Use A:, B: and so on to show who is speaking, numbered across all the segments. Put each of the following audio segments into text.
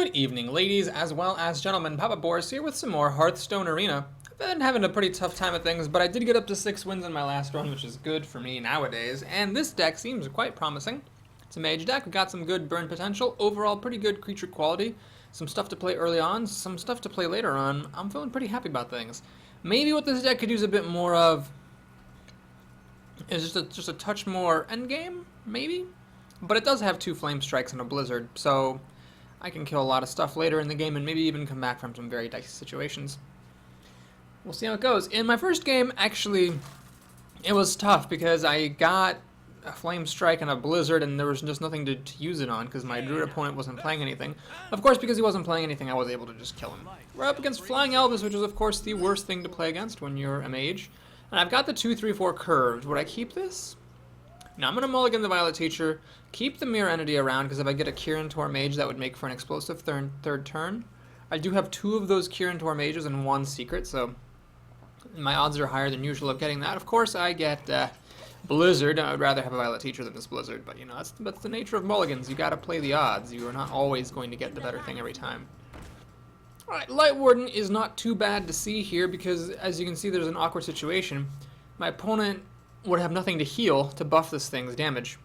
A: Good evening, ladies as well as gentlemen. Papa Boris here with some more Hearthstone Arena. I've been having a pretty tough time of things, but I did get up to 6 wins in my last run, which is good for me nowadays, and this deck seems quite promising. It's a mage deck, we've got some good burn potential, overall pretty good creature quality, some stuff to play early on, some stuff to play later on. I'm feeling pretty happy about things. Maybe what this deck could use a bit more of is just a touch more endgame, maybe? But it does have 2 flame strikes and a blizzard, so I can kill a lot of stuff later in the game and maybe even come back from some very dicey situations. We'll see how it goes. In my first game, actually, it was tough because I got a flame strike and a blizzard and there was just nothing to use it on because my druid opponent wasn't playing anything. Of course, because he wasn't playing anything, I was able to just kill him. We're up against Flying Elvis, which is of course the worst thing to play against when you're a mage. And I've got the 2-3-4 curved. Would I keep this? Now I'm going to mulligan the Violet Teacher, keep the Mirror Entity around, because if I get a Kirin Tor Mage, that would make for an explosive third turn. I do have 2 of those Kirin Tor Mages and 1 secret, so my odds are higher than usual of getting that. Of course, I get Blizzard. I would rather have a Violet Teacher than this Blizzard, but you know, that's the nature of mulligans. You got to play the odds. You are not always going to get the better thing every time. Alright, Light Warden is not too bad to see here, because as you can see, there's an awkward situation. My opponent would have nothing to heal to buff this thing's damage.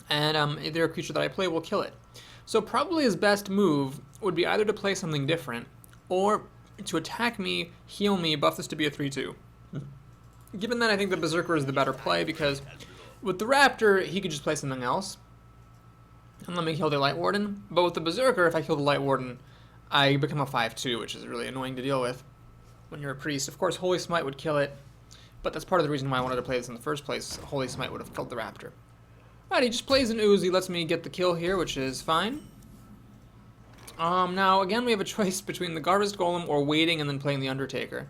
A: And either a creature that I play will kill it. So probably his best move would be either to play something different, or to attack me, heal me, buff this to be a 3-2. Given that, I think the Berserker is the better play, because with the Raptor, he could just play something else and let me kill the Light Warden. But with the Berserker, if I kill the Light Warden, I become a 5-2, which is really annoying to deal with when you're a priest. Of course, Holy Smite would kill it, but that's part of the reason why I wanted to play this in the first place. Holy Smite would have killed the Raptor. Alright, he just plays an Ooze. He lets me get the kill here, which is fine. Now, again, we have a choice between the Garvest Golem or waiting and then playing the Undertaker.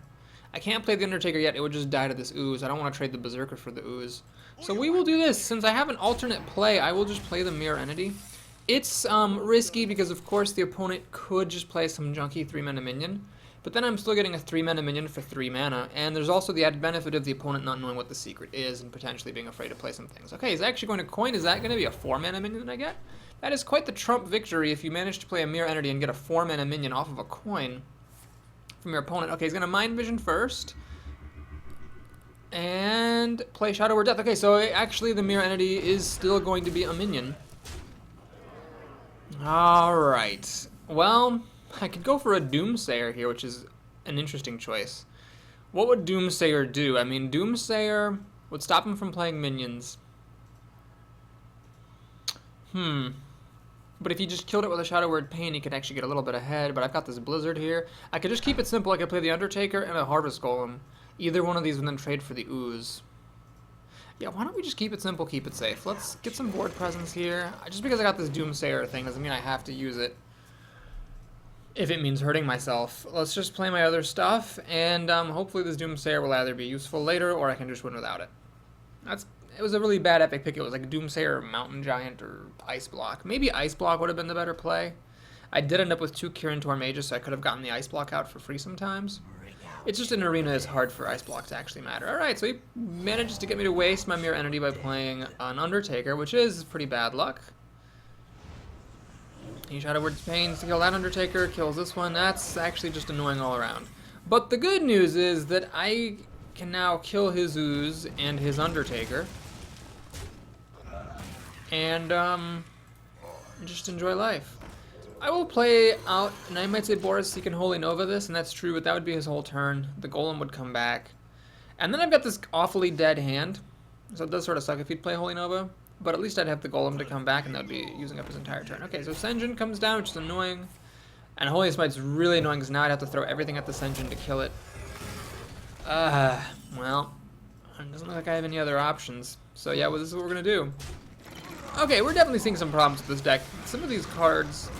A: I can't play the Undertaker yet. It would just die to this Ooze. I don't want to trade the Berserker for the Ooze. So we will do this. Since I have an alternate play, I will just play the Mirror Entity. It's risky because, of course, the opponent could just play some junky 3-mana minion. But then I'm still getting a 3-mana minion for 3 mana, and there's also the added benefit of the opponent not knowing what the secret is and potentially being afraid to play some things. Okay, he's actually going to coin. Is that going to be a 4-mana minion that I get? That is quite the trump victory if you manage to play a Mirror Entity and get a 4-mana minion off of a coin from your opponent. Okay, he's going to Mind Vision first, and play Shadow Word Death. Okay, so actually the Mirror Entity is still going to be a minion. Alright, well, I could go for a Doomsayer here, which is an interesting choice. What would Doomsayer do? I mean, Doomsayer would stop him from playing minions. But if he just killed it with a Shadow Word Pain, he could actually get a little bit ahead. But I've got this Blizzard here. I could just keep it simple. I could play the Undertaker and a Harvest Golem. Either one of these would then trade for the Ooze. Yeah, why don't we just keep it simple, keep it safe. Let's get some board presence here. Just because I got this Doomsayer thing doesn't mean I have to use it if it means hurting myself. Let's just play my other stuff, and hopefully this Doomsayer will either be useful later, or I can just win without it. It was a really bad epic pick. It was like Doomsayer, Mountain Giant, or Ice Block. Maybe Ice Block would have been the better play. I did end up with 2 Kirin Tor Mages, so I could have gotten the Ice Block out for free sometimes. It's just in Arena, it's hard for Ice Block to actually matter. Alright, so he manages to get me to waste my Mirror Entity by playing an Undertaker, which is pretty bad luck. He Shadow Word Pains to kill that Undertaker, kills this one. That's actually just annoying all around. But the good news is that I can now kill his Ooze and his Undertaker. And, just enjoy life. I will play out, and I might say Boris, he can Holy Nova this, and that's true, but that would be his whole turn. The Golem would come back. And then I've got this awfully dead hand, so it does sort of suck if he'd play Holy Nova. But at least I'd have the Golem to come back, and that would be using up his entire turn. Okay, so Sen'jin comes down, which is annoying. And Holy Smite's really annoying, because now I'd have to throw everything at the Sen'jin to kill it. Well, it doesn't look like I have any other options. So yeah, well, this is what we're going to do. Okay, we're definitely seeing some problems with this deck. Some of these cards,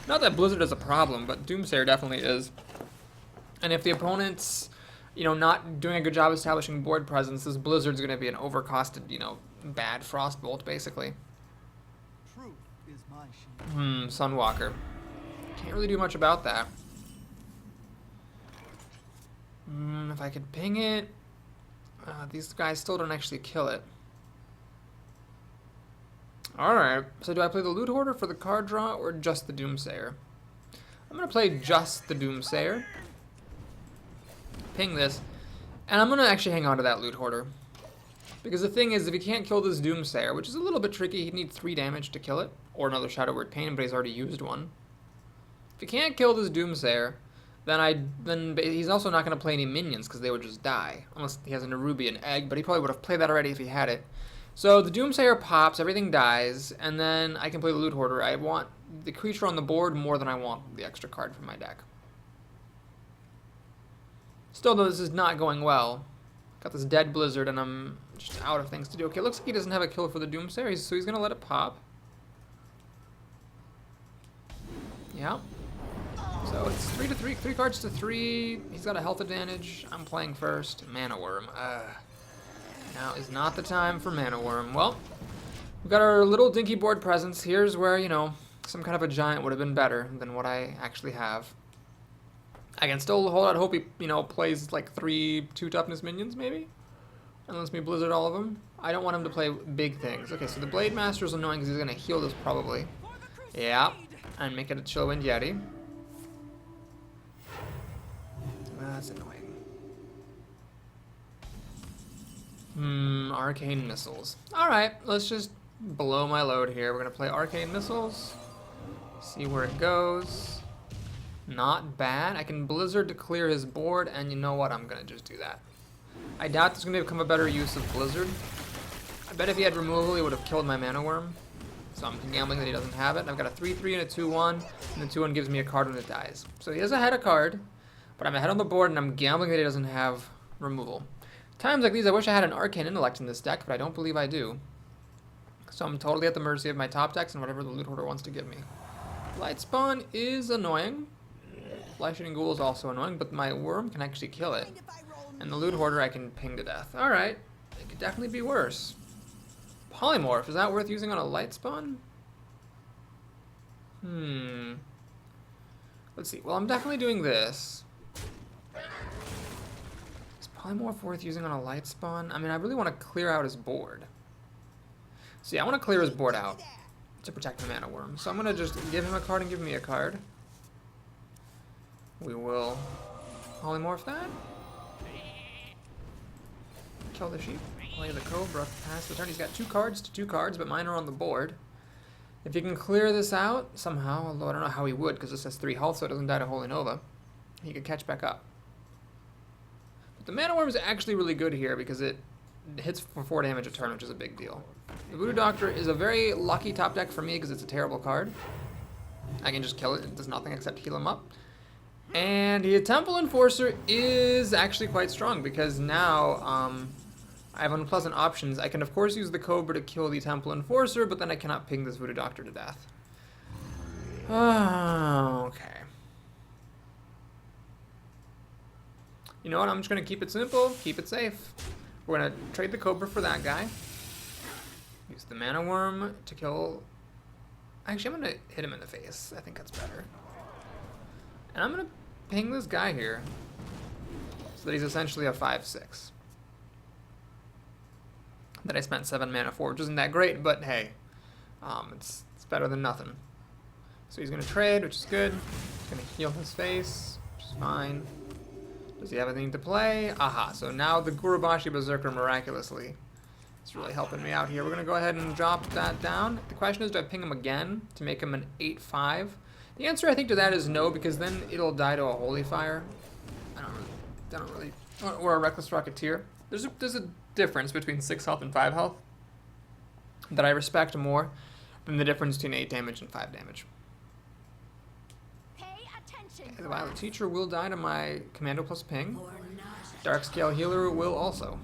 A: not that Blizzard is a problem, but Doomsayer definitely is. And if the opponent's, you know, not doing a good job establishing board presence, this Blizzard's going to be an overcosted, you know, bad Frostbolt, basically.
B: Truth is my shield.
A: Sunwalker. Can't really do much about that. If I could ping it, these guys still don't actually kill it. Alright, so do I play the Loot Hoarder for the card draw or just the Doomsayer? I'm going to play just the Doomsayer. Ping this. And I'm going to actually hang on to that Loot Hoarder. Because the thing is, if he can't kill this Doomsayer, which is a little bit tricky, he'd need 3 damage to kill it. Or another Shadow Word Pain, but he's already used one. If he can't kill this Doomsayer, then he's also not going to play any minions, because they would just die. Unless he has a Nerubian Egg, but he probably would have played that already if he had it. So the Doomsayer pops, everything dies, and then I can play the Loot Hoarder. I want the creature on the board more than I want the extra card from my deck. Still, though, this is not going well. Got this dead Blizzard, and I'm just out of things to do. Okay, looks like he doesn't have a kill for the Doomsayer, so he's going to let it pop. Yeah. So it's 3-3, 3 cards to 3. He's got a health advantage. I'm playing first. Mana Worm. Now is not the time for Mana Worm. Well, we've got our little dinky board presence. Here's where, you know, some kind of a giant would have been better than what I actually have. I can still hold out hope he, you know, plays like 3 2-toughness minions, maybe? And lets me Blizzard all of them. I don't want him to play big things. Okay, so the Blade Master is annoying because he's going to heal this probably. Yeah, and make it a Chillwind Yeti. That's annoying. Arcane Missiles. Alright, let's just blow my load here. We're going to play Arcane Missiles. See where it goes. Not bad. I can Blizzard to clear his board, and you know what? I'm going to just do that. I doubt there's going to become a better use of Blizzard. I bet if he had removal, he would have killed my Mana Worm. So I'm gambling that he doesn't have it. I've got a 3-3 and a 2-1, and the 2-1 gives me a card when it dies. So he has ahead a card, but I'm ahead on the board, and I'm gambling that he doesn't have removal. Times like these, I wish I had an Arcane Intellect in this deck, but I don't believe I do. So I'm totally at the mercy of my top decks and whatever the Loot Hoarder wants to give me. Light Spawn is annoying. Flesh-Eating Ghoul is also annoying, but my Worm can actually kill it. And the Loot Hoarder I can ping to death. Alright, it could definitely be worse. Polymorph, is that worth using on a Light Spawn? Let's see, well I'm definitely doing this. Polymorph worth using on a Light Spawn? I mean, I really want to clear out his board. See, I want to clear his board out to protect the Mana Worm. So I'm going to just give him a card and give me a card. We will Polymorph that. Kill the sheep. Play the Cobra. Pass the turn. He's got 2 cards to 2 cards, but mine are on the board. If he can clear this out somehow, although I don't know how he would, because this has 3 health, so it doesn't die to Holy Nova, he could catch back up. The Mana Worm is actually really good here because it hits for 4 damage a turn, which is a big deal. The Voodoo Doctor is a very lucky top deck for me because it's a terrible card. I can just kill it. It does nothing except heal him up. And the Temple Enforcer is actually quite strong because now I have unpleasant options. I can, of course, use the Cobra to kill the Temple Enforcer, but then I cannot ping this Voodoo Doctor to death. Okay. You know what, I'm just going to keep it simple, keep it safe. We're going to trade the Cobra for that guy. Use the Mana Worm to kill... Actually, I'm going to hit him in the face. I think that's better. And I'm going to ping this guy here. So that he's essentially a 5-6. That I spent 7 mana for, which isn't that great, but hey. It's better than nothing. So he's going to trade, which is good. He's going to heal his face, which is fine. Does he have anything to play? Aha, so now the Gurubashi Berserker miraculously is really helping me out here. We're going to go ahead and drop that down. The question is, do I ping him again to make him an 8-5? The answer, I think, to that is no, because then it'll die to a Holy Fire. I don't really, or a Reckless Rocketeer. There's a difference between 6 health and 5 health that I respect more than the difference between 8 damage and 5 damage. Okay, the Violet Teacher will die to my Commando plus ping. Darkscale Healer will also.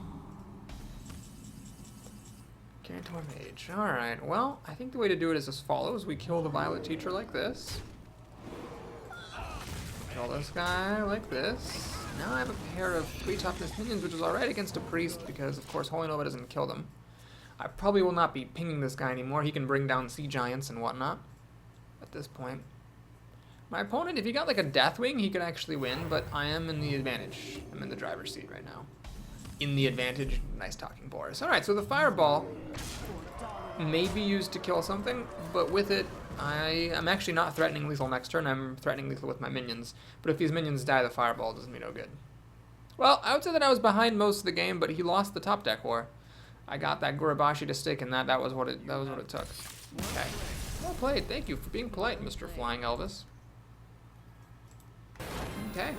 A: Cantor Mage. Alright, well, I think the way to do it is as follows. We kill the Violet Teacher like this. Kill this guy like this. Now I have a pair of 3 toughness minions, which is alright against a priest, because of course Holy Nova doesn't kill them. I probably will not be pinging this guy anymore. He can bring down sea giants and whatnot at this point. My opponent, if he got like a Deathwing, he could actually win, but I am in the advantage. I'm in the driver's seat right now. In the advantage. Nice talking, Boris. Alright, so the Fireball maybe used to kill something, but with it, I'm actually not threatening lethal next turn, I'm threatening lethal with my minions. But if these minions die, the fireball does me no good. Well, I would say that I was behind most of the game, but he lost the top deck war. I got that Gurabashi to stick, and that was what it took. Okay. Well played. Thank you for being polite, Mr. Flying Elvis. Okay.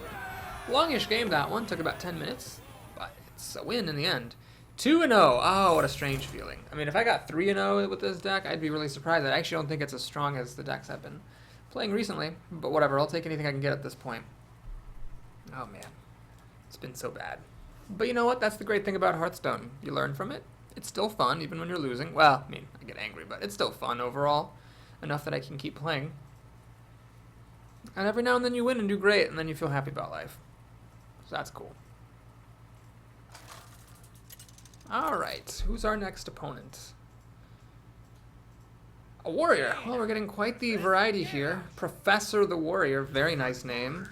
A: Longish game, that one. Took about 10 minutes, but it's a win in the end. 2-0. Oh, what a strange feeling. I mean, if I got 3-0 with this deck, I'd be really surprised. I actually don't think it's as strong as the decks I've been playing recently, but whatever. I'll take anything I can get at this point. Oh, man. It's been so bad. But you know what? That's the great thing about Hearthstone. You learn from it. It's still fun, even when you're losing. Well, I mean, I get angry, but it's still fun overall. Enough that I can keep playing. And every now and then you win and do great, and then you feel happy about life. So that's cool. Alright, who's our next opponent? A warrior. Well, we're getting quite the variety here. Professor the Warrior, very nice name.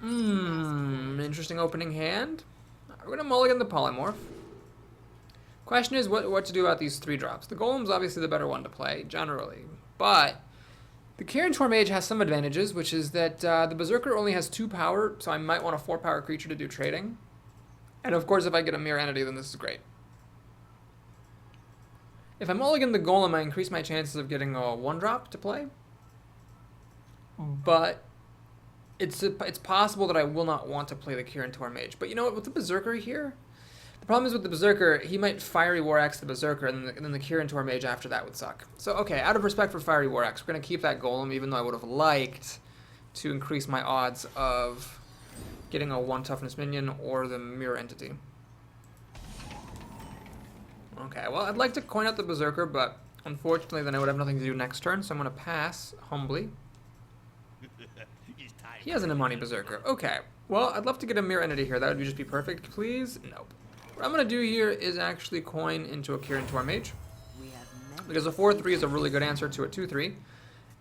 A: Interesting opening hand. We're going to mulligan the polymorph. Question is what to do about these 3-drops. The Golem's obviously the better one to play, generally. But the Kirin Mage has some advantages, which is that the Berserker only has 2 power, so I might want a 4-power creature to do trading. And of course, if I get a Mirror Entity, then this is great. If I mulligan the Golem, I increase my chances of getting a 1-drop to play. But it's possible that I will not want to play the Kirin Mage. But you know what, with the Berserker here, the problem is with the Berserker, he might Fiery War Axe the Berserker, and then the Kirin Mage after that would suck. So, okay, out of respect for Fiery War Axe, we're going to keep that Golem, even though I would have liked to increase my odds of getting a 1 toughness minion or the Mirror Entity. Okay, well, I'd like to coin out the Berserker, but unfortunately then I would have nothing to do next turn, so I'm going to pass, humbly. He has an Imani Berserker. Okay, well, I'd love to get a Mirror Entity here. That would just be perfect. Please? Nope. What I'm going to do here is actually coin into a Kirin Mage, because a 4-3 is a really good answer to a 2-3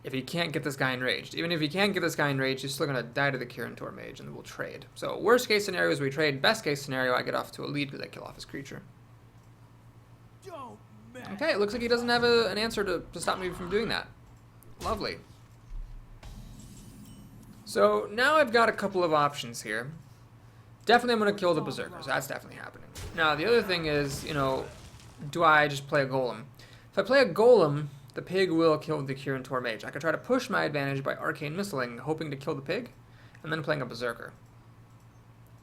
A: if he can't get this guy enraged. Even if he can't get this guy enraged, he's still going to die to the Kirin Mage, and then we'll trade. So worst case scenario is we trade. Best case scenario, I get off to a lead because I kill off his creature. Okay, it looks like he doesn't have an answer to stop me from doing that. Lovely. So now I've got a couple of options here. Definitely I'm going to kill the Berserker, so that's definitely happening. Now the other thing is, you know, do I just play a Golem? If I play a Golem, the pig will kill the Kirin Mage. I could try to push my advantage by Arcane Missiling, hoping to kill the pig, and then playing a Berserker.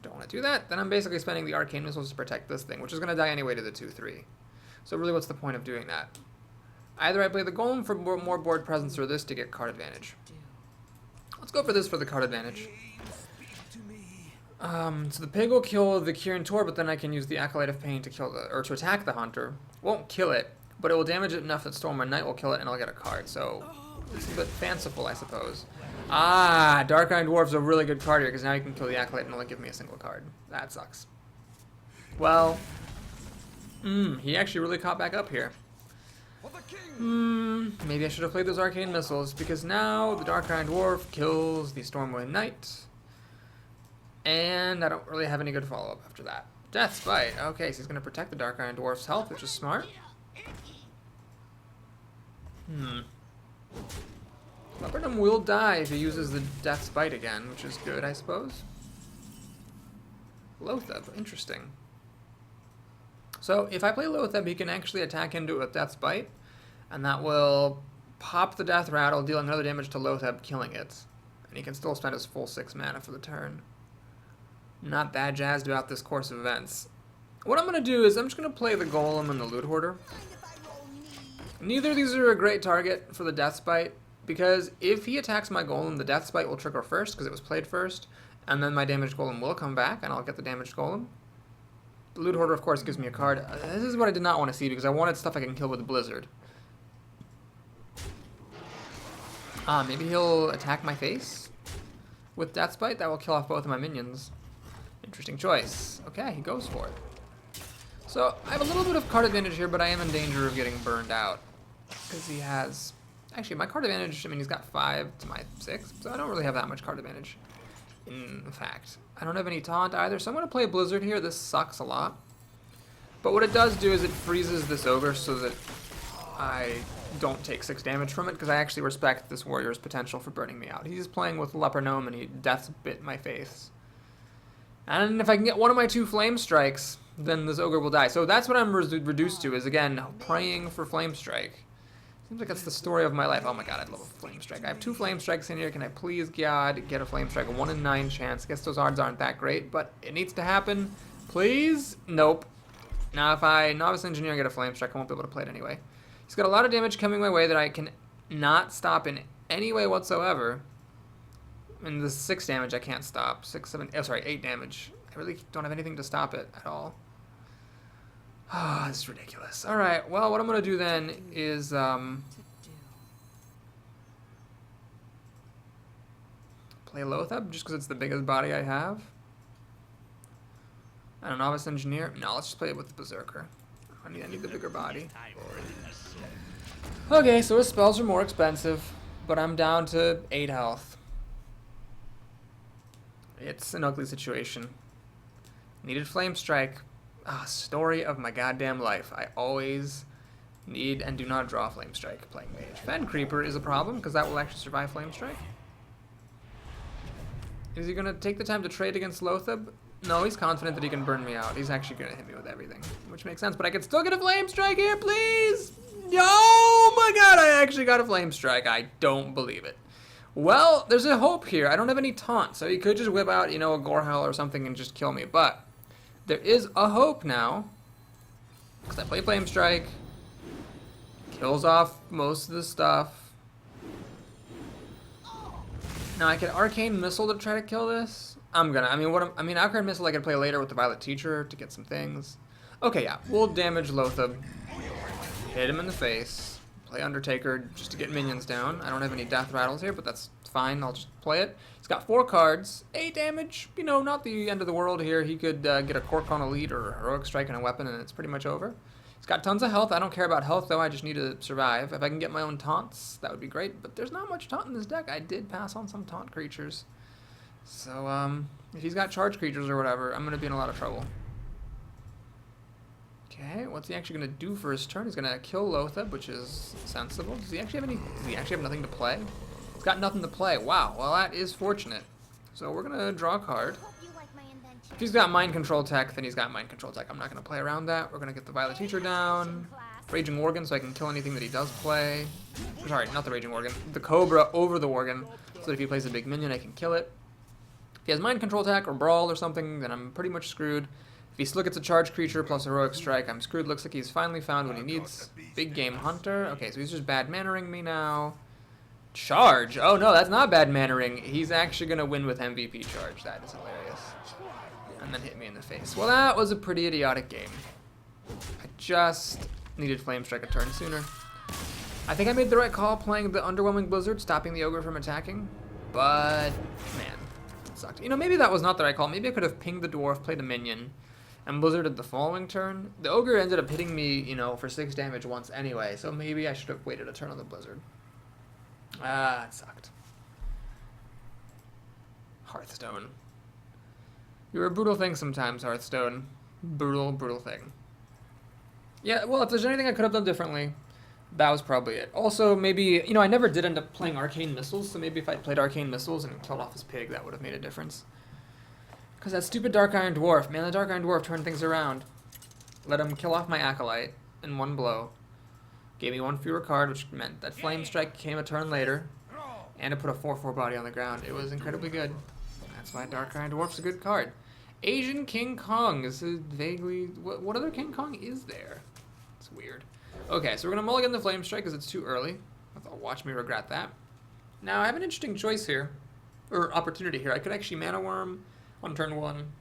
A: Don't want to do that, then I'm basically spending the Arcane Missiles to protect this thing, which is going to die anyway to the 2-3. So really, what's the point of doing that? Either I play the Golem for more board presence or this to get card advantage. Let's go for this for the card advantage. So the pig will kill the Kirin Tor, but then I can use the Acolyte of Pain to kill to attack the Hunter. Won't kill it, but it will damage it enough that Storm or Knight will kill it, and I'll get a card. So it's a bit fanciful, I suppose. Ah, Dark Iron Dwarf's a really good card here, because now you can kill the Acolyte and only give me a single card. That sucks. Well, he actually really caught back up here. Maybe I should have played those Arcane Missiles, because now the Dark Iron Dwarf kills the Stormwind Knight. And I don't really have any good follow-up after that. Death's Bite. Okay, so he's going to protect the Dark Iron Dwarf's health, which is smart. Leopardum will die if he uses the Death's Bite again, which is good, I suppose. Lotheb, interesting. So if I play Lotheb, he can actually attack into it with Death's Bite, and that will pop the Death Rattle, deal another damage to Lotheb, killing it. And he can still spend his full 6 mana for the turn. Not that jazzed about this course of events. What I'm going to do is I'm just going to play the Golem and the Loot Hoarder. Neither of these are a great target for the Death Bite, because if he attacks my Golem, the Death Bite will trigger first because it was played first, and then my damaged Golem will come back and I'll get the damaged Golem. The Loot Hoarder, of course, gives me a card. This is what I did not want to see because I wanted stuff I can kill with Blizzard. Maybe he'll attack my face with Death's Bite. That will kill off both of my minions. Interesting choice. Okay, he goes for it. So I have a little bit of card advantage here, but I am in danger of getting burned out because he has... Actually, my card advantage, I mean, he's got 5 to my 6, so I don't really have that much card advantage. In fact, I don't have any taunt either, so I'm going to play Blizzard here. This sucks a lot. But what it does do is it freezes this ogre so that I don't take 6 damage from it, because I actually respect this warrior's potential for burning me out. He's playing with Leper Gnome and he death bit my face. And if I can get one of my 2 flame strikes, then this ogre will die. So that's what I'm reduced to, is again, praying for flame strike. Seems like that's the story of my life. Oh my god, I'd love a flame strike. I have 2 flame strikes in here. Can I please, God, get a flame strike? A 1 in 9 chance. I guess those odds aren't that great, but it needs to happen. Please? Nope. Now if I Novice Engineer and get a flame strike, I won't be able to play it anyway. He's got a lot of damage coming my way that I can not stop in any way whatsoever. And the 6 damage I can't stop. 8 damage. I really don't have anything to stop it at all. Ah, this is ridiculous. Alright, well, what I'm going to do then is, play Lothab, just because it's the biggest body I have. And a Novice Engineer. No, let's just play it with the Berserker. I need the bigger body. Okay, so his spells are more expensive, but I'm down to 8 health. It's an ugly situation. Needed Flame Strike. Ah, story of my goddamn life. I always need and do not draw Flame Strike playing Mage. Fen Creeper is a problem, because that will actually survive Flame Strike. Is he going to take the time to trade against Lothab? No, he's confident that he can burn me out. He's actually going to hit me with everything, which makes sense. But I can still get a Flame Strike here, please! Oh my god, I actually got a Flame Strike. I don't believe it. Well, there's a hope here. I don't have any taunt, so he could just whip out, you know, a Gorehowl or something and just kill me. But there is a hope now, because I play Flame Strike, kills off most of the stuff. Now I can Arcane Missile to try to kill this. Arcane Missile I can play later with the Violet Teacher to get some things. Okay, yeah, we'll damage Lothab, hit him in the face, play Undertaker just to get minions down. I don't have any Death Rattles here, but that's fine. I'll just play it. He's got 4 cards, 8 damage. You know, not the end of the world here. He could get a Korkon Elite or a Heroic Strike and a weapon, and it's pretty much over. He's got tons of health. I don't care about health, though. I just need to survive. If I can get my own taunts, that would be great. But there's not much taunt in this deck. I did pass on some taunt creatures. So, if he's got charge creatures or whatever, I'm going to be in a lot of trouble. Okay, what's he actually going to do for his turn? He's going to kill Lothab, which is sensible. Does he actually have nothing to play? He's got nothing to play. Wow, well that is fortunate. So we're going to draw a card. If he's got Mind Control Tech, then he's got Mind Control Tech. I'm not going to play around that. We're going to get the Violet Teacher down. Raging Worgen, so I can kill anything that he does play. Sorry, not the Raging Worgen. The Cobra over the Worgen, so that if he plays a big minion, I can kill it. If he has Mind Control Tech or Brawl or something, then I'm pretty much screwed. If he still gets a charge creature plus Heroic Strike, I'm screwed. Looks like he's finally found what he needs. Big Game Hunter. Okay, so he's just bad mannering me now. Charge? Oh no, that's not bad mannering. He's actually going to win with MVP charge. That is hilarious. And then hit me in the face. Well, that was a pretty idiotic game. I just needed Flame Strike a turn sooner. I think I made the right call playing the Underwhelming Blizzard, stopping the Ogre from attacking. But, man, it sucked. You know, maybe that was not the right call. Maybe I could have pinged the Dwarf, played a minion, and Blizzarded the following turn. The Ogre ended up hitting me, you know, for 6 damage once anyway, so maybe I should have waited a turn on the Blizzard. Ah, it sucked. Hearthstone. You're a brutal thing sometimes, Hearthstone. Brutal, brutal thing. Yeah, well, if there's anything I could have done differently, that was probably it. Also, maybe, you know, I never did end up playing Arcane Missiles, so maybe if I'd played Arcane Missiles and killed off his pig, that would have made a difference. Because that stupid Dark Iron Dwarf, man, the Dark Iron Dwarf turned things around. Let him kill off my Acolyte in one blow. Gave me 1 fewer card, which meant that Flame Strike came a turn later, and it put a 4/4 body on the ground. It was incredibly good. That's why Dark Iron Dwarf's a good card. Asian King Kong is a vaguely... What other King Kong is there? It's weird. Okay, so we're going to mulligan the Flame Strike because it's too early. Watch me regret that. Now, I have an interesting choice here, or opportunity here. I could actually Mana Worm on turn 1.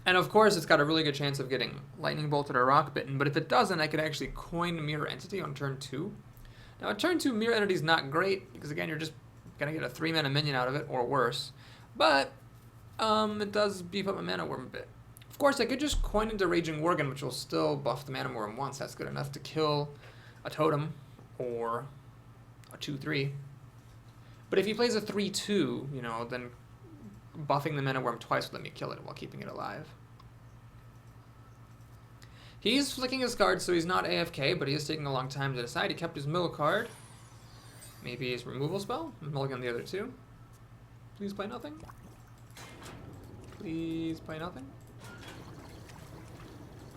A: And of course, it's got a really good chance of getting Lightning Bolted or Rock Bitten, but if it doesn't, I could actually coin Mirror Entity on turn 2. Now, at turn 2, Mirror Entity is not great, because again, you're just going to get a 3-mana minion out of it, or worse. But it does beef up my Mana Worm a bit. Of course, I could just coin into Raging Worgen, which will still buff the Mana Worm once. That's good enough to kill a Totem or a 2/3. But if he plays a 3/2, you know, then buffing the Mana Worm twice will let me kill it while keeping it alive. He's flicking his cards, so he's not AFK, but he is taking a long time to decide. He kept his mill card. Maybe his removal spell? Mulligan the other two. Please play nothing. Please play nothing.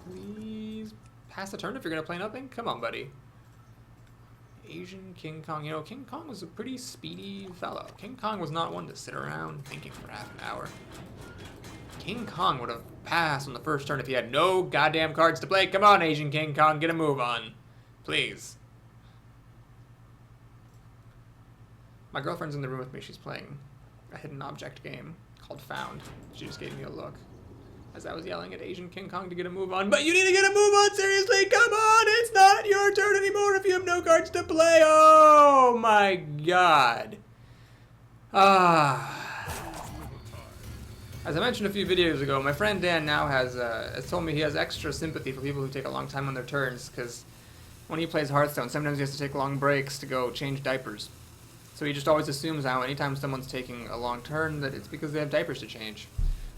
A: Please pass the turn if you're going to play nothing. Come on, buddy. Asian King Kong. You know, King Kong was a pretty speedy fellow. King Kong was not one to sit around thinking for half an hour. King Kong would have passed on the first turn if he had no goddamn cards to play. Come on, Asian King Kong, get a move on. Please. My girlfriend's in the room with me. She's playing a hidden object game called Found. She just gave me a look as I was yelling at Asian King Kong to get a move on. But you need to get a move on, seriously, come on! It's not your turn anymore if you have no cards to play! Oh my god. As I mentioned a few videos ago, my friend Dan now has told me he has extra sympathy for people who take a long time on their turns, because when he plays Hearthstone, sometimes he has to take long breaks to go change diapers. So he just always assumes now anytime someone's taking a long turn that it's because they have diapers to change.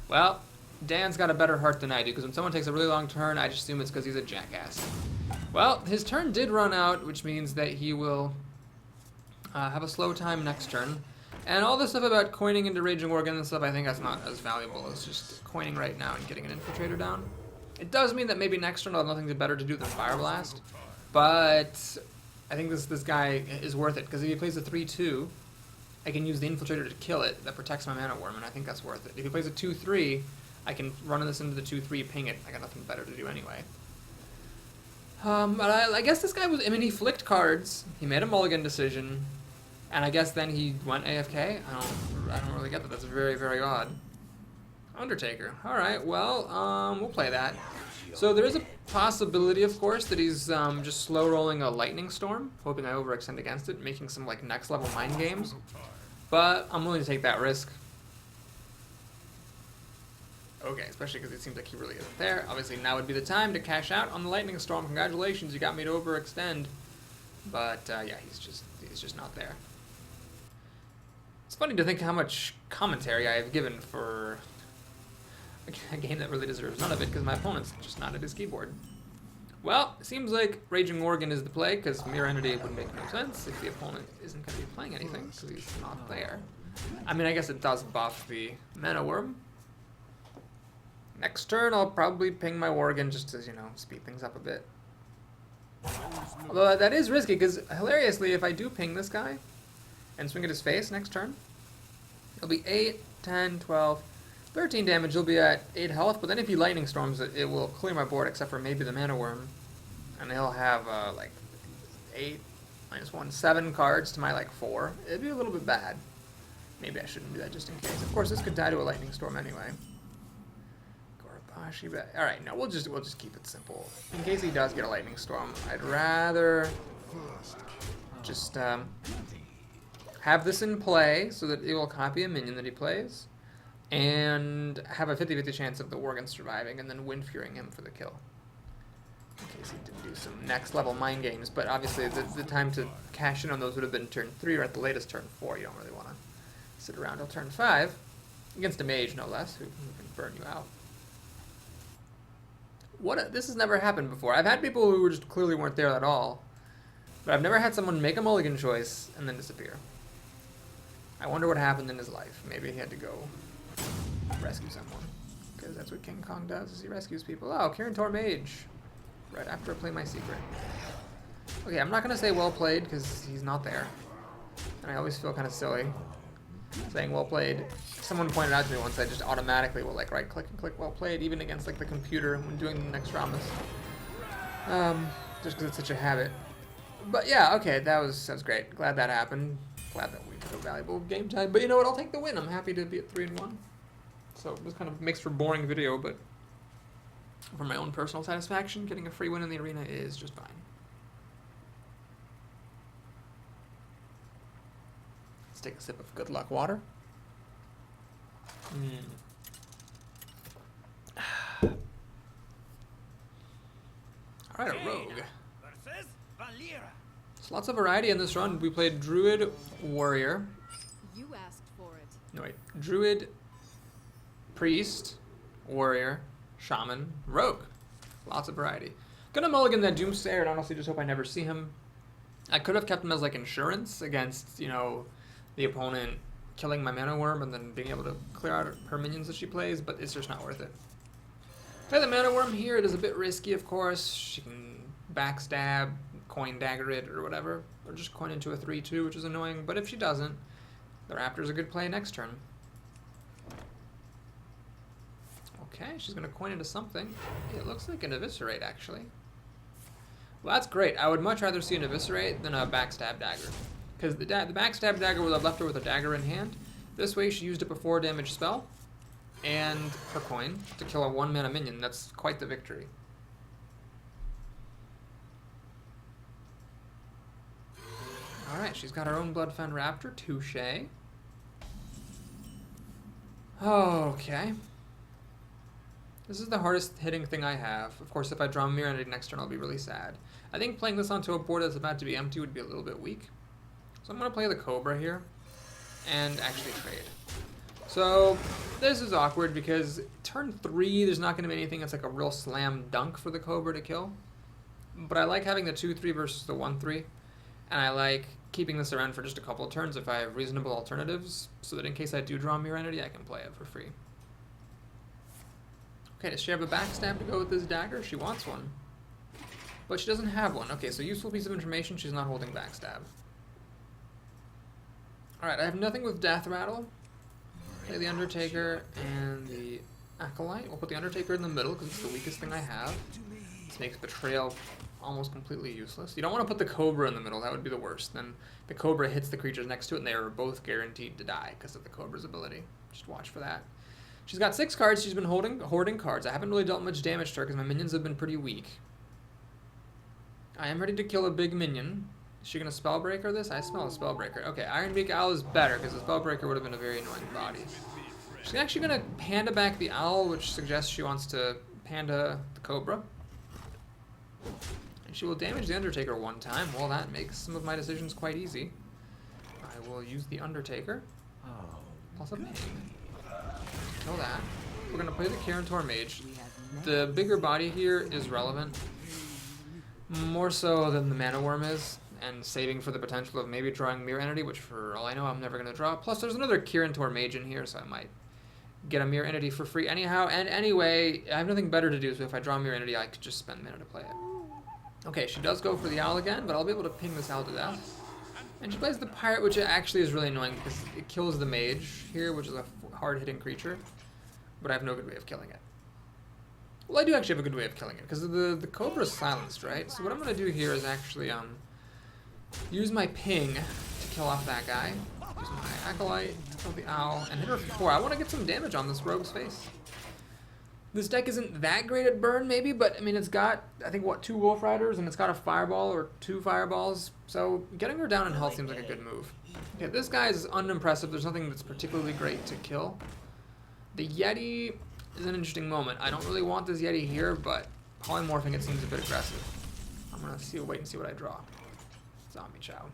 A: Well, Dan's got a better heart than I do, because when someone takes a really long turn, I just assume it's because he's a jackass. Well, his turn did run out, which means that he will have a slow time next turn. And all this stuff about coining into Raging Organ and stuff, I think that's not as valuable as just coining right now and getting an Infiltrator down. It does mean that maybe next turn I'll have nothing better to do than Fire Blast, but I think this guy is worth it, because if he plays a 3-2, I can use the Infiltrator to kill it. That protects my Mana Worm, and I think that's worth it. If he plays a 2-3, I can run this into the 2-3, ping it. I got nothing better to do anyway. But I guess this guy was, I mean, he flicked cards, he made a mulligan decision, and I guess then he went AFK? I don't really get that. That's very, very odd. Undertaker. Alright, well, we'll play that. So there is a possibility, of course, that he's just slow rolling a Lightning Storm, hoping I overextend against it, making some like next level mind games. But I'm willing to take that risk. Okay, especially because it seems like he really isn't there. Obviously now would be the time to cash out on the Lightning Storm. Congratulations, you got me to overextend. But yeah, he's just not there. It's funny to think how much commentary I have given for a game that really deserves none of it, because my opponent's just not at his keyboard. Well, it seems like Raging Organ is the play, because Mirror Entity would make no sense if the opponent isn't going to be playing anything, because he's not there. I mean, I guess it does buff the Mana Worm. Next turn, I'll probably ping my Worgen just to, you know, speed things up a bit. Although that is risky, because hilariously, if I do ping this guy and swing at his face next turn, it'll be 8, 10, 12, 13 damage. He'll be at 8 health, but then if he Lightning Storms it, it will clear my board except for maybe the Mana Worm. And he'll have like 8, -1, 7 cards to my like 4. It'd be a little bit bad. Maybe I shouldn't do that just in case. Of course, this could die to a Lightning Storm anyway. Alright, no, we'll just keep it simple. In case he does get a Lightning Storm, I'd rather just have this in play so that it will copy a minion that he plays, and have a 50-50 chance of the Worgen surviving, and then Wind Furying him for the kill. In case he did do some next level mind games, but obviously the time to cash in on those would have been turn 3 or at the latest turn 4. You don't really want to sit around till turn 5, against a mage no less, who can burn you out. This has never happened before. I've had people who just clearly weren't there at all, but I've never had someone make a mulligan choice and then disappear. I wonder what happened in his life. Maybe he had to go rescue someone, because that's what King Kong does, is he rescues people. Oh, Kirin Mage, right after I play my secret. Okay, I'm not going to say well played, because he's not there, and I always feel kind of silly saying well played. Someone pointed out to me once I just automatically will like right click and click well played, even against like the computer when doing the Naxrammas. Just because it's such a habit. But yeah, okay, that was great. Glad that happened. Glad that we took a valuable game time. But you know what? I'll take the win. I'm happy to be at 3-1. So this kind of makes for a boring video, but for my own personal satisfaction, getting a free win in the arena is just fine. Let's take a sip of good luck water. Alright, a rogue. There's lots of variety in this run. We played Druid, Warrior.
C: You asked for it.
A: No, wait. Druid, Priest, Warrior, Shaman, Rogue. Lots of variety. Gonna mulligan that Doomsayer and honestly just hope I never see him. I could have kept him as like insurance against, you know, the opponent killing my Mana Worm and then being able to clear out her minions that she plays, but it's just not worth it. Play the Mana Worm here. It is a bit risky, of course. She can backstab, coin dagger it or whatever, or just coin into a 3/2, which is annoying, but if she doesn't, the Raptor's a good play next turn. Okay, she's going to coin into something. It looks like an Eviscerate, actually. Well, that's great. I would much rather see an Eviscerate than a Backstab Dagger. Because the Backstab Dagger would have left her with a dagger in hand. This way, she used it before damage spell. And her coin to kill a 1-mana minion. That's quite the victory. Alright, she's got her own Bloodfen Raptor. Touché. Okay. This is the hardest hitting thing I have. Of course, if I draw Mirror Entity next turn, I'll be really sad. I think playing this onto a board that's about to be empty would be a little bit weak. So I'm going to play the Cobra here and actually trade. So this is awkward because turn 3, there's not going to be anything that's like a real slam dunk for the Cobra to kill. But I like having the 2/3 versus the 1/3. And I like keeping this around for just a couple of turns if I have reasonable alternatives, so that in case I do draw Mirror Entity, I can play it for free. Okay, does she have a backstab to go with this dagger? She wants one. But she doesn't have one. Okay, so useful piece of information, she's not holding backstab. Alright, I have nothing with Death Rattle. Play the Undertaker and the Acolyte. We'll put the Undertaker in the middle because it's the weakest thing I have. This makes Betrayal almost completely useless. You don't want to put the Cobra in the middle, that would be the worst. Then the Cobra hits the creatures next to it and they are both guaranteed to die because of the Cobra's ability. Just watch for that. She's got 6 cards. She's been hoarding cards. I haven't really dealt much damage to her because my minions have been pretty weak. I am ready to kill a big minion. Is she going to Spellbreaker this? I smell a Spellbreaker. Okay, Ironbeak Owl is better because the Spellbreaker would have been a very annoying body. She's actually going to Panda back the Owl, which suggests she wants to Panda the Cobra. And she will damage the Undertaker one time. Well, that makes some of my decisions quite easy. I will use the Undertaker. Plus a ping. Kill that. We're going to play the Kirantor Mage. The bigger body here is relevant. More so than the Mana Worm is. And saving for the potential of maybe drawing Mirror Entity, which for all I know I'm never going to draw. Plus there's another Kirantor Mage in here, so I might get a Mirror Entity for free anyhow. And anyway, I have nothing better to do, so if I draw Mirror Entity, I could just spend mana to play it. Okay, she does go for the Owl again, but I'll be able to ping this Owl to death. And she plays the Pirate, which actually is really annoying because it kills the Mage here, which is a hard-hitting creature. But I have no good way of killing it. Well, I do actually have a good way of killing it, because the Cobra is silenced, right? So what I'm going to do here is actually use my ping to kill off that guy. Use my Acolyte to kill the Owl, and hit her for 4. I want to get some damage on this rogue's face. This deck isn't that great at burn, maybe, but I mean, it's got, I think, what, 2 Wolf Riders, and it's got a Fireball or 2 Fireballs, so getting her down in health seems like a good move. Okay, this guy is unimpressive. There's nothing that's particularly great to kill. The Yeti is an interesting moment. I don't really want this Yeti here, but polymorphing it seems a bit aggressive. I'm going to wait and see what I draw. Zombie Chow.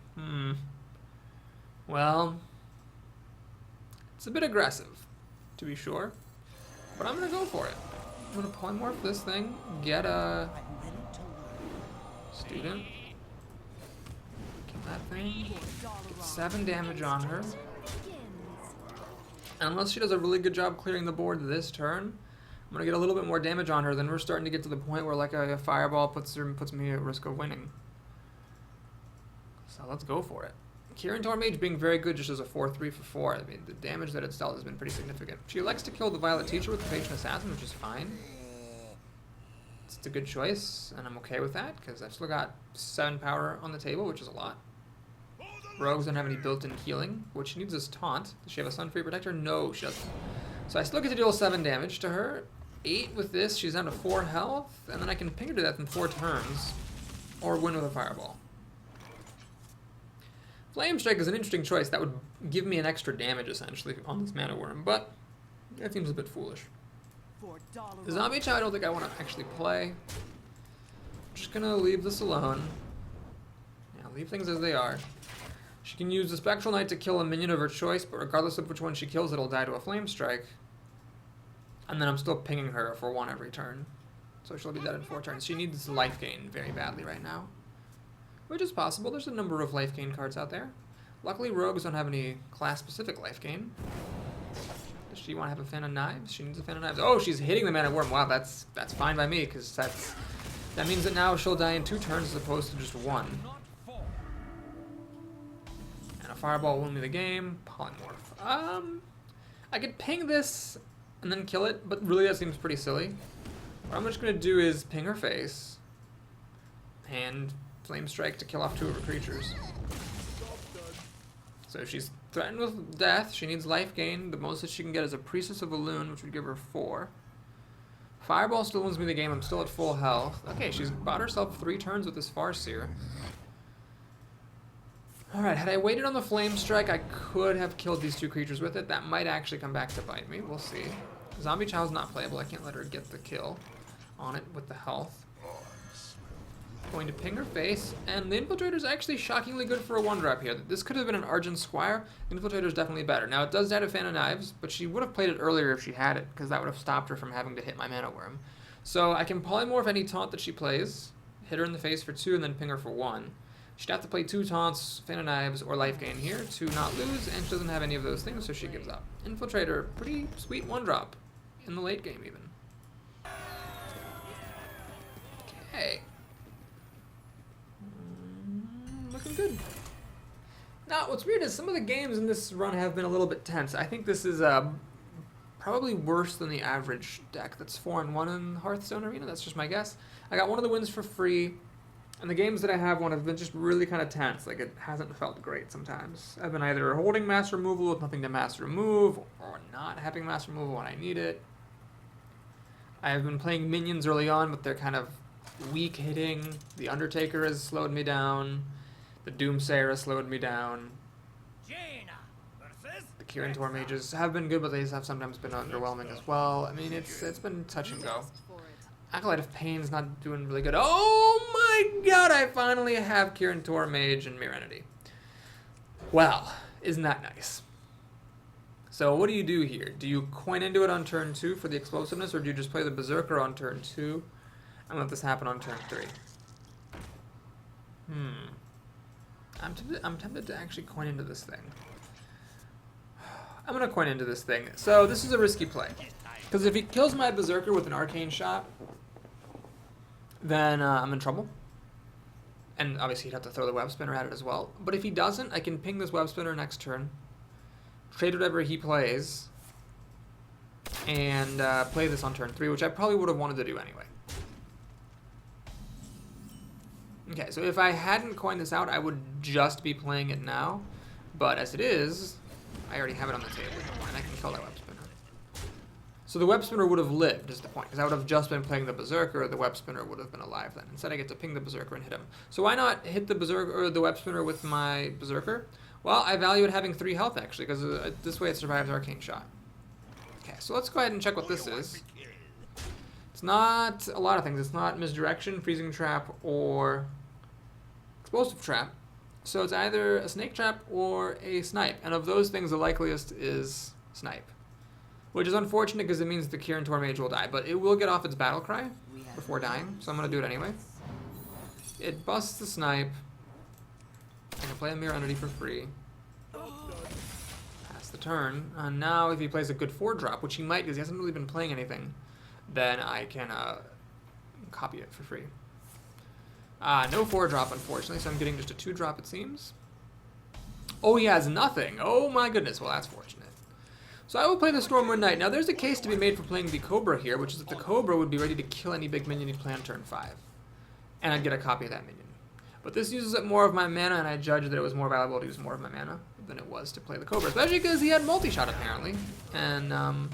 A: Well, it's a bit aggressive, to be sure, but I'm going to go for it. I'm going to polymorph this thing, get a student, kill that thing, get 7 damage on her. And unless she does a really good job clearing the board this turn, I'm going to get a little bit more damage on her. Then we're starting to get to the point where like a Fireball puts me at risk of winning. So let's go for it. Kirantor Mage being very good just as a 4/3 for 4. I mean, the damage that it's dealt has been pretty significant. She elects to kill the Violet Teacher with the Patient Assassin, which is fine. It's a good choice, and I'm okay with that, because I've still got 7 power on the table, which is a lot. Rogues don't have any built-in healing. What she needs is Taunt. Does she have a Sunfree Protector? No, she doesn't. So I still get to deal 7 damage to her. 8 with this, she's down to 4 health, and then I can ping her to death in 4 turns, or win with a Fireball. Flame Strike is an interesting choice. That would give me an extra damage, essentially, on this Mana Worm, but that seems a bit foolish. The Zombie Chow I don't think I want to actually play. I'm just going to leave this alone. Yeah, leave things as they are. She can use the Spectral Knight to kill a minion of her choice, but regardless of which one she kills, it'll die to a Flame Strike. And then I'm still pinging her for 1 every turn. So she'll be dead in 4 turns. She needs life gain very badly right now. Which is possible. There's a number of life gain cards out there. Luckily, rogues don't have any class-specific life gain. Does she want to have a fan of knives? She needs a fan of knives. Oh, she's hitting the man at worm. Wow, that's fine by me, because that means that now she'll die in 2 turns as opposed to just 1. And a fireball will win me the game. Polymorph. I could ping this and then kill it, but really that seems pretty silly. What I'm just gonna do is ping her face and flame strike to kill off 2 of her creatures. So she's threatened with death. She needs life gain. The most that she can get is a Priestess of Elune, which would give her 4. Fireball still wins me the game. I'm still at full health. Okay, she's bought herself 3 turns with this Farseer. Alright, had I waited on the Flame Strike, I could have killed these 2 creatures with it. That might actually come back to bite me. We'll see. Zombie Chow's not playable. I can't let her get the kill on it with the health. Going to ping her face, and the Infiltrator's actually shockingly good for a 1-drop here. This could have been an Argent Squire. The Infiltrator's definitely better. Now, it does die to Fan of Knives, but she would have played it earlier if she had it, because that would have stopped her from having to hit my Mana Worm. So I can polymorph any taunt that she plays, hit her in the face for 2, and then ping her for 1. She'd have to play 2 taunts, Fan of Knives, or life gain here to not lose, and she doesn't have any of those things, so she gives up. Infiltrator, pretty sweet 1-drop, in the late game even. Okay. Looking good. Now, what's weird is some of the games in this run have been a little bit tense. I think this is probably worse than the average deck that's 4-1 in Hearthstone Arena. That's just my guess. I got one of the wins for free, and the games that I have won have been just really kind of tense. Like, it hasn't felt great sometimes. I've been either holding mass removal with nothing to mass remove, or not having mass removal when I need it. I have been playing minions early on, but they're kind of weak hitting. The Undertaker has slowed me down. The Doomsayer has slowed me down. The Kirin Tor mages have been good, but they have sometimes been underwhelming as well. I mean, it's been touch and go. Acolyte of Pain's not doing really good. Oh my god, I finally have Kirin Tor Mage and Mirror Entity. Well, isn't that nice? So what do you do here? Do you coin into it on turn 2 for the explosiveness, or do you just play the Berserker on turn 2 and let this happen on turn 3? I'm tempted to actually coin into this thing. I'm going to coin into this thing. So this is a risky play. Because if he kills my Berserker with an Arcane Shot, then I'm in trouble. And obviously he'd have to throw the Web Spinner at it as well. But if he doesn't, I can ping this Web Spinner next turn, trade whatever he plays, and play this on turn 3, which I probably would have wanted to do anyway. Okay, so if I hadn't coined this out, I would just be playing it now. But as it is, I already have it on the table, and I can kill that Web Spinner. So the Web Spinner would have lived, is the point, because I would have just been playing the Berserker. The Web Spinner would have been alive then. Instead, I get to ping the Berserker and hit him. So why not hit the Berserker or the Web Spinner with my Berserker? Well, I value it having 3 health, actually, because this way it survives Arcane Shot. Okay, so let's go ahead and check what this is. It's not a lot of things. It's not Misdirection, Freezing Trap, or Explosive Trap. So it's either a Snake Trap or a Snipe. And of those things, the likeliest is Snipe. Which is unfortunate because it means the Kirin Tor Mage will die. But it will get off its Battle Cry before dying, so I'm going to do it anyway. It busts the Snipe. I can play a Mirror Entity for free. Pass the turn. And now if he plays a good 4-drop, which he might because he hasn't really been playing anything, then I can copy it for free. No 4-drop, unfortunately, so I'm getting just a 2-drop, it seems. Oh, he has nothing. Oh my goodness, well that's fortunate. So I will play the Stormwind Knight. Now there's a case to be made for playing the Cobra here, which is that the Cobra would be ready to kill any big minion he'd play on turn 5. And I'd get a copy of that minion. But this uses up more of my mana, and I judged that it was more valuable to use more of my mana than it was to play the Cobra. Especially because he had multi-shot, apparently. And,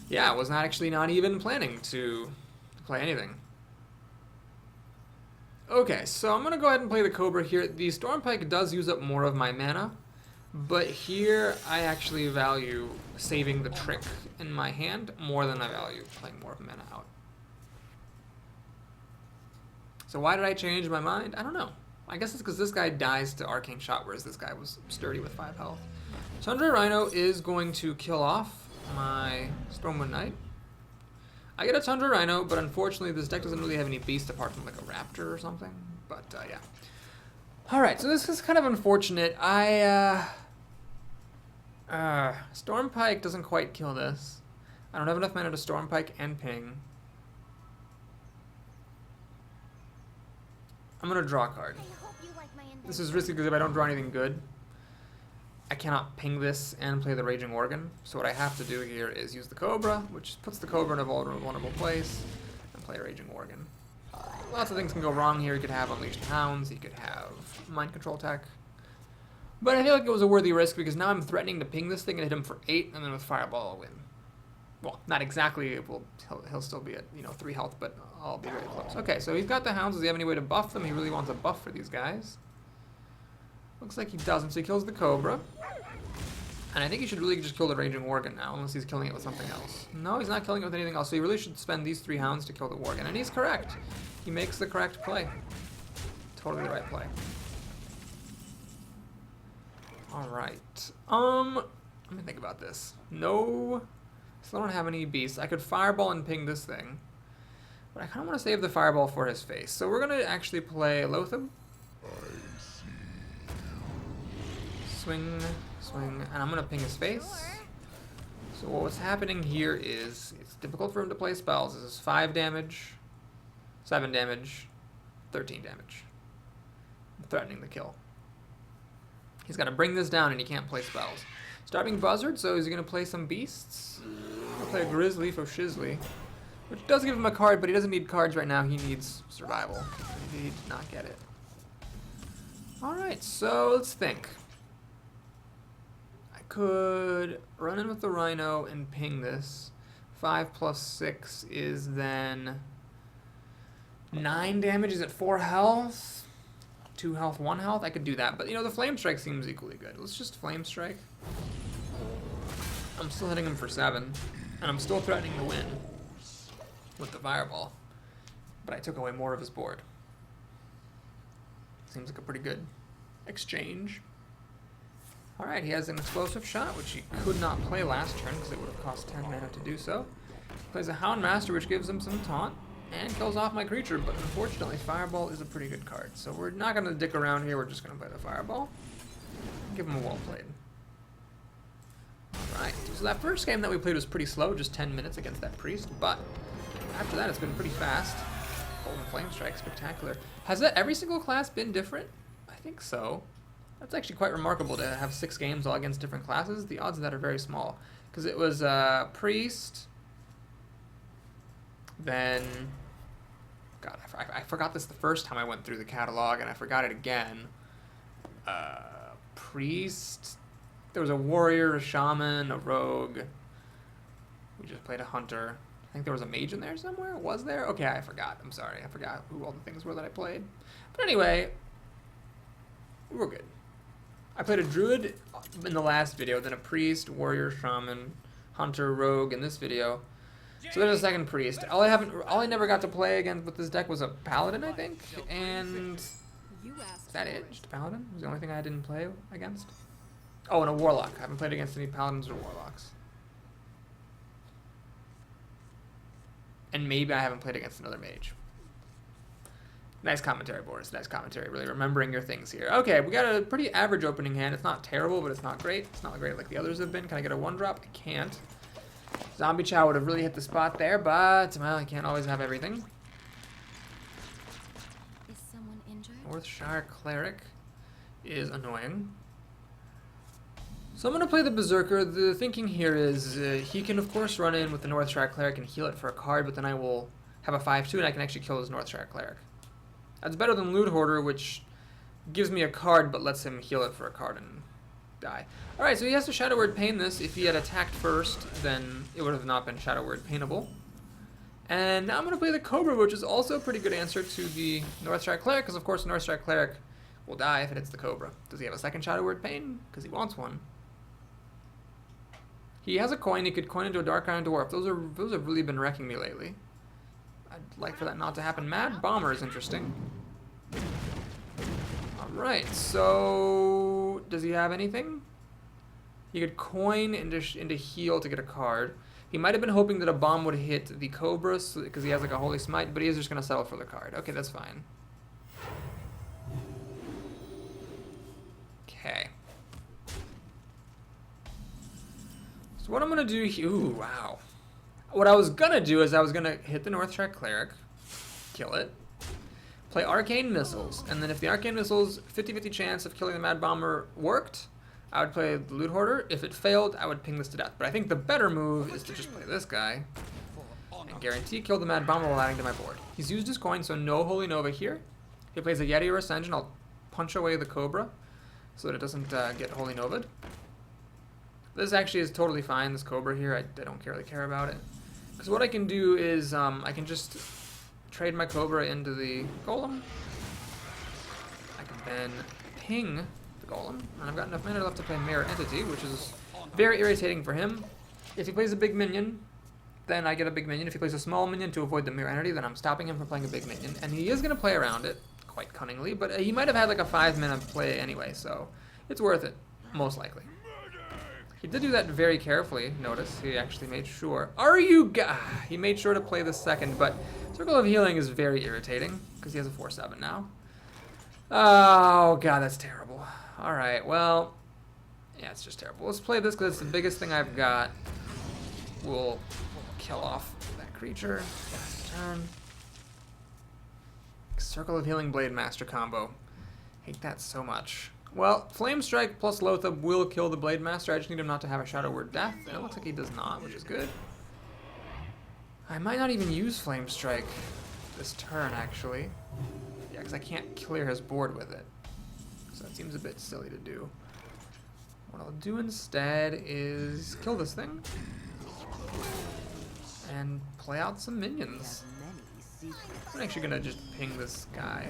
A: yeah, I was not even planning to play anything. Okay, so I'm going to go ahead and play the Cobra here. The Stormpike does use up more of my mana, but here I actually value saving the trick in my hand more than I value playing more of mana out. So why did I change my mind? I don't know. I guess it's because this guy dies to Arcane Shot, whereas this guy was sturdy with 5 health. Sundry Rhino is going to kill off my Stormwind Knight. I get a Tundra Rhino, but unfortunately this deck doesn't really have any beast apart from like a Raptor or something. But yeah. Alright, so this is kind of unfortunate. Storm Pike doesn't quite kill this. I don't have enough mana to Storm Pike and ping. I'm gonna draw a card. This is risky because if I don't draw anything good, I cannot ping this and play the Raging Organ. So what I have to do here is use the Cobra, which puts the Cobra in a vulnerable place, and play Raging Organ. Lots of things can go wrong here. You could have Unleashed Hounds, you could have Mind Control Tech. But I feel like it was a worthy risk because now I'm threatening to ping this thing and hit him for 8, and then with Fireball I'll win. Well, not exactly. He'll still be at 3 health, but I'll be very close. Okay, so he's got the Hounds. Does he have any way to buff them? He really wants a buff for these guys. Looks like he doesn't, so he kills the Cobra. And I think he should really just kill the Raging Worgen now, unless he's killing it with something else. No, he's not killing it with anything else, so he really should spend these 3 Hounds to kill the Worgen. And he's correct. He makes the correct play. Totally the right play. Alright. Let me think about this. No, still don't have any beasts. I could Fireball and ping this thing. But I kind of want to save the Fireball for his face. So we're going to actually play Loatheb. Swing, swing, and I'm going to ping his face. So what's happening here is, it's difficult for him to play spells. This is 5 damage, 7 damage, 13 damage. I'm threatening the kill. He's got to bring this down and he can't play spells. Starting Buzzard, so is he going to play some beasts? He'll play a Grizzly for Shizzly, which does give him a card, but he doesn't need cards right now. He needs survival. He did not get it. Alright, so let's think. I could run in with the Rhino and ping this. 5 plus 6 is then 9 damage. Is it 4 health? 2 health, 1 health? I could do that, but the Flame Strike seems equally good. Let's just Flame Strike. I'm still hitting him for 7, and I'm still threatening to win with the Fireball, but I took away more of his board. Seems like a pretty good exchange. Alright, he has an Explosive Shot, which he could not play last turn because it would have cost 10 mana to do so. Plays a Hound Master, which gives him some taunt, and kills off my creature, but unfortunately Fireball is a pretty good card. So we're not going to dick around here, we're just going to play the Fireball. Give him a well played. Alright, so that first game that we played was pretty slow, just 10 minutes against that Priest, but after that it's been pretty fast. Golden Flame Strike, spectacular. Has that every single class been different? I think so. That's actually quite remarkable to have 6 games all against different classes. The odds of that are very small. Because it was Priest, then... God, I forgot this the first time I went through the catalog, and I forgot it again. Priest. There was a warrior, a shaman, a rogue. We just played a hunter. I think there was a mage in there somewhere. Was there? Okay, I forgot. I'm sorry. I forgot who all the things were that I played. But anyway, we're good. I played a druid in the last video, then a priest, warrior, shaman, hunter, rogue in this video. So there's a second priest. All I never got to play against with this deck was a paladin, I think, and is that it? Just a paladin was the only thing I didn't play against. Oh, and a warlock. I haven't played against any paladins or warlocks. And maybe I haven't played against another mage. Nice commentary, Boris. Nice commentary. Really remembering your things here. Okay, we got a pretty average opening hand. It's not terrible, but it's not great. It's not great like the others have been. Can I get a 1-drop? I can't. Zombie Chow would have really hit the spot there, but, well, I can't always have everything.
C: Is someone injured?
A: Northshire Cleric is annoying. So I'm going to play the Berserker. The thinking here is he can, of course, run in with the Northshire Cleric and heal it for a card, but then I will have a 5/2 and I can actually kill his Northshire Cleric. That's better than Loot Hoarder, which gives me a card but lets him heal it for a card and die. Alright, so he has to Shadow Word Pain this. If he had attacked first, then it would have not been Shadow Word Painable. And now I'm going to play the Cobra, which is also a pretty good answer to the Northshire Cleric, because of course Northshire Cleric will die if it hits the Cobra. Does he have a second Shadow Word Pain? Because he wants one. He has a coin. He could coin into a Dark Iron Dwarf. Those have really been wrecking me lately. I'd like for that not to happen. Mad Bomber is interesting. Alright, so does he have anything? He could coin into heal to get a card. He might have been hoping that a bomb would hit the Cobra because he has like a Holy Smite, but he is just going to settle for the card. Okay, that's fine. Okay. So what I'm going to do here... Ooh, wow. What I was going to do is I was going to hit the Northshark Cleric, kill it, play Arcane Missiles, and then if the Arcane Missiles 50-50 chance of killing the Mad Bomber worked, I would play the Loot Hoarder. If it failed, I would ping this to death. But I think the better move is to just play this guy and guarantee kill the Mad Bomber while adding to my board. He's used his coin, so no Holy Nova here. If he plays a Yeti or Ascension, I'll punch away the Cobra so that it doesn't get Holy Nova'd. This actually is totally fine, this Cobra here. I don't really care about it. Because what I can do is I can just trade my Cobra into the Golem. I can then ping the Golem, and I've got enough mana left to play Mirror Entity, which is very irritating for him. If he plays a big minion, then I get a big minion. If he plays a small minion to avoid the Mirror Entity, then I'm stopping him from playing a big minion. And he is going to play around it quite cunningly, but he might have had like a 5-mana play anyway, so it's worth it, most likely. He did do that very carefully, notice. He actually made sure. He made sure to play the second, but Circle of Healing is very irritating, because he has a 4/7 now. Oh, God, that's terrible. Alright, well, yeah, it's just terrible. Let's play this, because it's the biggest thing I've got. We'll kill off that creature. Last turn. Circle of Healing Blade Master combo. Hate that so much. Well, Flame Strike plus Lothab will kill the Blade Master. I just need him not to have a Shadow Word Death, and it looks like he does not, which is good. I might not even use Flame Strike this turn, actually. Yeah, because I can't clear his board with it. So it seems a bit silly to do. What I'll do instead is kill this thing and play out some minions. I'm actually going to just ping this guy,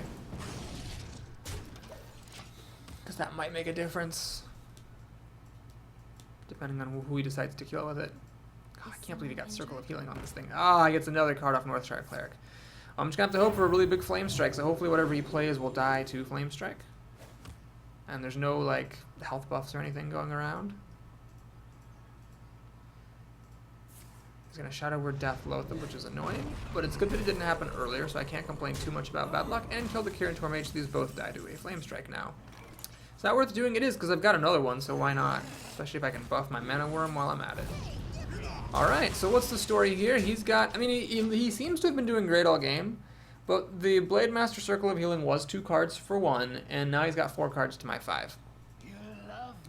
A: because that might make a difference, depending on who he decides to kill with it. Oh, I can't believe he got Circle of Healing on this thing. Ah, he gets another card off Northshark Cleric. I'm just going to have to hope for a really big Flame Strike, so hopefully whatever he plays will die to Flame Strike. And there's no, like, health buffs or anything going around. He's going to Shadow Word Death Lothab, which is annoying, but it's good that it didn't happen earlier, so I can't complain too much about bad luck, and kill the Kirin Tormage, so these both die to a Flame Strike now. Is that worth doing? It is, because I've got another one, so why not? Especially if I can buff my Mana Worm while I'm at it. Alright, so what's the story here? He's got, I mean, he seems to have been doing great all game, but the Blade Master Circle of Healing was 2 cards for 1, and now he's got 4 cards to my 5.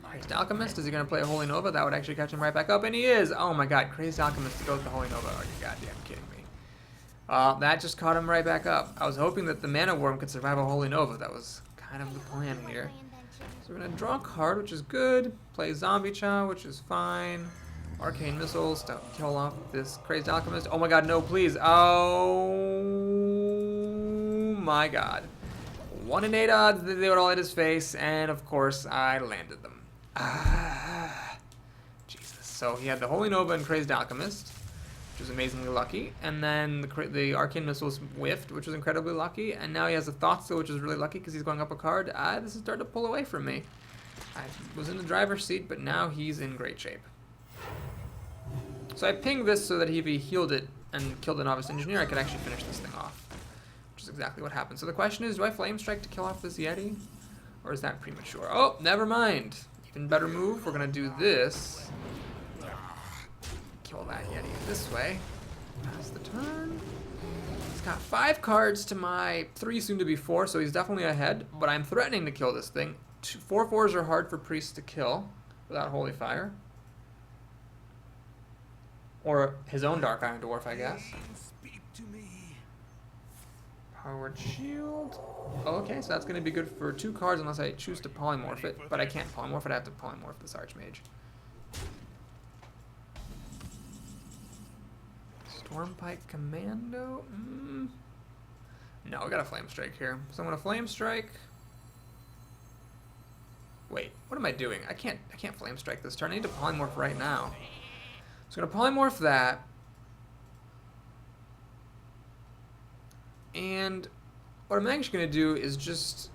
A: Crazed Alchemist, is he going to play a Holy Nova? That would actually catch him right back up, and he is! Oh my god, Crazed Alchemist to go with the Holy Nova. Are you goddamn kidding me? That just caught him right back up. I was hoping that the Mana Worm could survive a Holy Nova. That was kind of the plan here. So we're going to draw a card, which is good. Play Zombie Chow, which is fine. Arcane Missiles to kill off this Crazed Alchemist. Oh my god, no, please. Oh my god. 1 in 8 odds that they would all hit his face, and of course I landed them. Jesus. So he had the Holy Nova and Crazed Alchemist, which was amazingly lucky, and then the Arcane Missiles whiffed, which was incredibly lucky, and now he has a Thoughtstill, which is really lucky because he's going up a card. This is starting to pull away from me. I was in the driver's seat, but now he's in great shape. So I pinged this so that if he healed it and killed the Novice Engineer, I could actually finish this thing off, which is exactly what happened. So the question is, do I Flame Strike to kill off this Yeti, or is that premature? Oh, never mind. Even better move. We're going to do this. Kill that Yeti this way. Pass the turn. He's got 5 cards to my 3, soon to be 4, so he's definitely ahead, but I'm threatening to kill this thing. 4/4s are hard for priests to kill without Holy Fire. Or his own Dark Iron Dwarf, I guess. Powered Shield. Oh, okay, so that's going to be good for 2 cards unless I choose to polymorph it. But I can't polymorph it, I have to polymorph this Archmage. Stormpike Commando? No, I got a Flame Strike here. So I'm going to Flame Strike. Wait, what am I doing? I can't Flame Strike this turn. I need to polymorph right now. So I'm going to polymorph that. And what I'm actually going to do is just...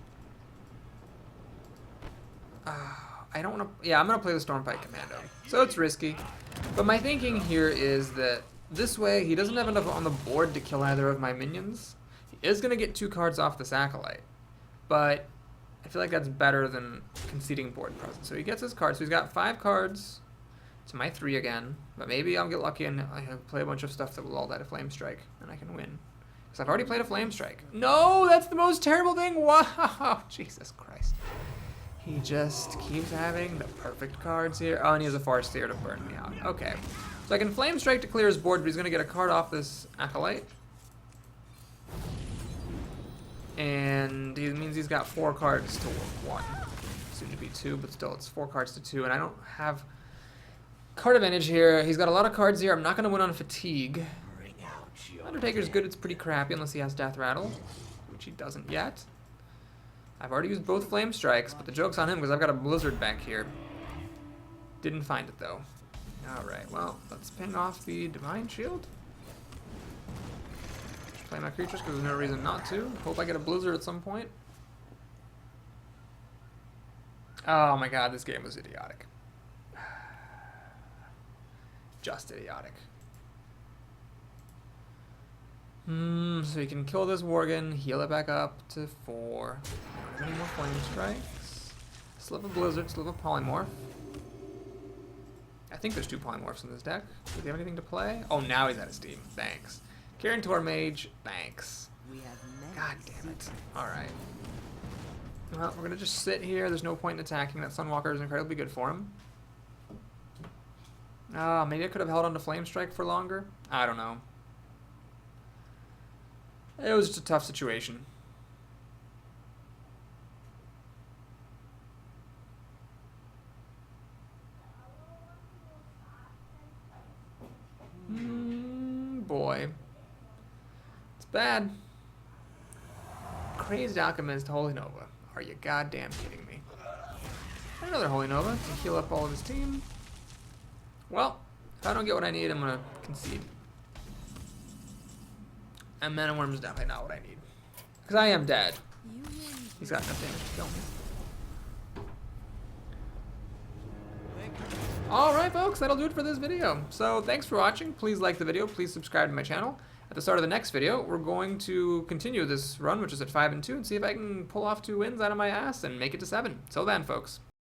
A: I don't want to... Yeah, I'm going to play the Stormpike Commando. So it's risky. But my thinking here is that this way he doesn't have enough on the board to kill either of my minions. He is going to get 2 cards off this Acolyte, but I feel like that's better than conceding board presence. So he gets his cards. So he's got 5 cards to my 3 again, but maybe I'll get lucky and I play a bunch of stuff that will all die to Flame Strike, and I can win. Because I've already played a Flame Strike. No, that's the most terrible thing. Wow, Jesus Christ. He just keeps having the perfect cards here. Oh, and he has a Farseer to burn me out. Okay. So I can Flame Strike to clear his board, but he's going to get a card off this Acolyte. And it means he's got 4 cards to 1. Soon to be 2, but still it's 4 cards to 2. And I don't have card advantage here. He's got a lot of cards here. I'm not going to win on Fatigue. Undertaker's good. It's pretty crappy unless he has Death Rattle, which he doesn't yet. I've already used both Flame Strikes, but the joke's on him because I've got a Blizzard back here. Didn't find it, though. Alright, well, let's ping off the Divine Shield. Just play my creatures because there's no reason not to. Hope I get a Blizzard at some point. Oh my god, this game was idiotic. Just idiotic. So you can kill this Worgen, heal it back up to 4. I don't have any more Flame Strikes. Still have a Blizzard, still have a Polymorph. I think there's 2 Polymorphs in this deck. Does he have anything to play? Oh, now he's out of steam. Thanks. Kirin Mage, thanks. God damn it. Alright. Well, we're gonna just sit here. There's no point in attacking. That Sunwalker is incredibly good for him. Maybe I could have held on to Flame Strike for longer. I don't know. It was just a tough situation. Boy. It's bad. Crazed Alchemist, Holy Nova. Are you goddamn kidding me? Another Holy Nova to heal up all of his team. Well, if I don't get what I need, I'm going to concede. And Mana Worm is definitely not what I need. Because I am dead. He's got enough damage to kill me. Alright folks, that'll do it for this video. So thanks for watching. Please like the video. Please subscribe to my channel. At the start of the next video, we're going to continue this run, which is at 5-2, and see if I can pull off 2 wins out of my ass and make it to 7. Till then, folks.